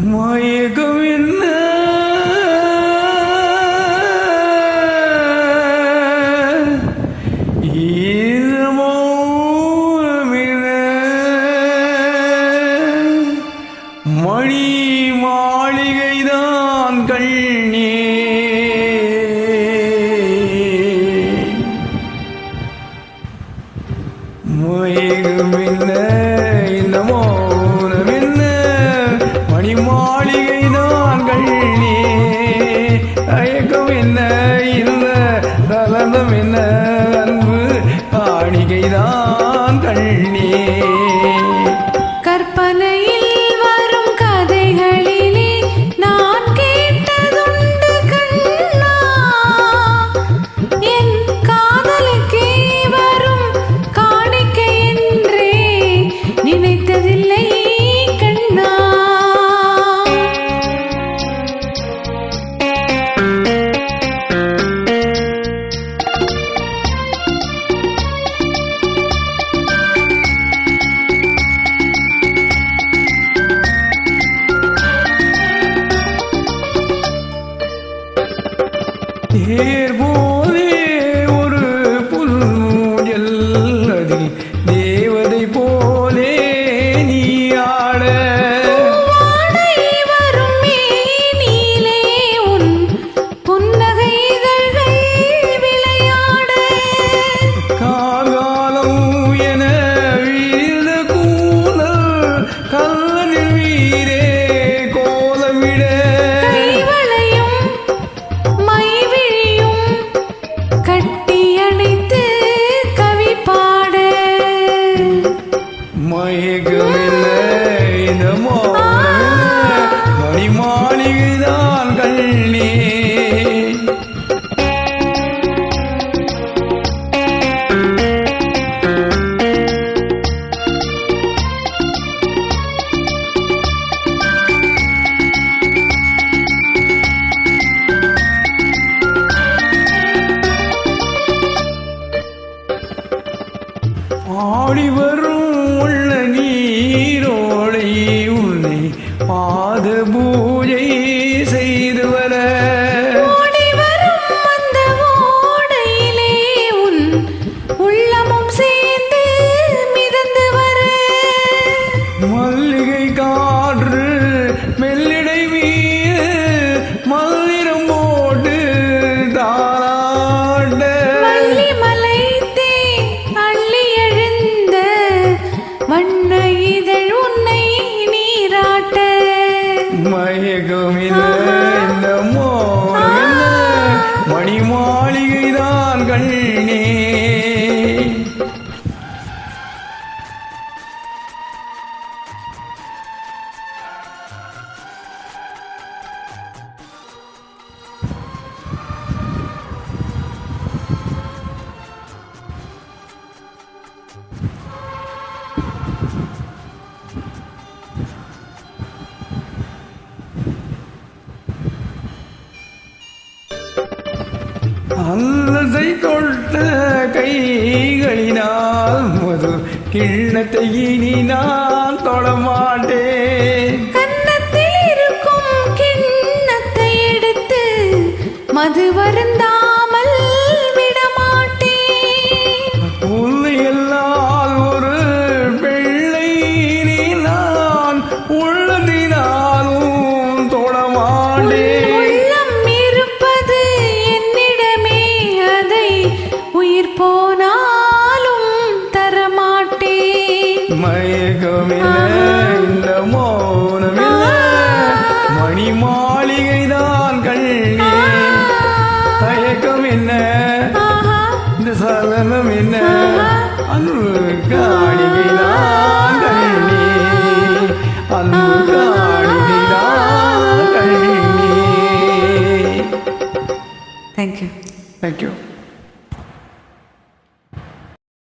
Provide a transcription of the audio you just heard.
மயக்கம் என்ன மணி மாளிகைதான் கண்ணே மயக்கம் என்ன இந்த மௌனம் என்ன மணி மாளிகைதான் கண்ணே தயக்கம் என்ன இந்த கலந்தம் என்ன அன்பு காணிகைதான் கண்ணே கற்பனையில் வரும் கதைகளிலே நான் கேட்டதுண்டு கண்ணா என் காதலுக்கே வரும் காணிக்கை என்றே நினைத்ததில்லை கண்ணா தேர் போதே ஒரு புல்மூஞ்சல் அதில் தேவதை போலே நீ ஆட வரும் மேனிலே உன் புன்னகை இதழ்கள் விளையாட காலம் என வீழ்ந்த கூந்தல் கல்லனில் வீரே கோலமிட மயக்கமில்லை இந்த மௌனமில்லை மணி மாளிகைதான் கண்ணே ஆடி வரும் உள்ள நீரோடை உன்னை பாத பூஜை செய்து வர ஓடி வரும் அந்த ஓடையிலே உன் உள்ளமும் சேர்ந்து மிதந்து வர மல்லிகை காற்று மெல்லிடை மீது மல்லிரம் போட்டு தாராட்ட வண்ண இதழ் உன்னை நீராட்ட மயக்கமில்லை இந்த மௌனமில்லை மணி மாளிகைதான் கண்ணே அல்லதை தொட்ட கைகளினால் மது கிண்ணத்தை இனி நான் தொடமாட்டேன் கன்னத்தில் இருக்கும் கிண்ணத்தை எடுத்து மது வருந்தாமல் விடமாட்டேன் உன்னை எல்லால் ஒரு பிள்ளை நீ நான் உள்ளதினாலும் தொடமாட்டேன் உயிர் போனாலும் தரமாட்டேன் மயக்கமில்லை இந்த மௌனமில்லை மணி மாளிகைதான் கண்ணே தயக்கம் என்ன இந்த சலனம் என்ன அன்பு காணிகைதான் கண்ணே அன்பு காணிகைதான் கண்ணே தேங்க்யூ தேங்க்யூ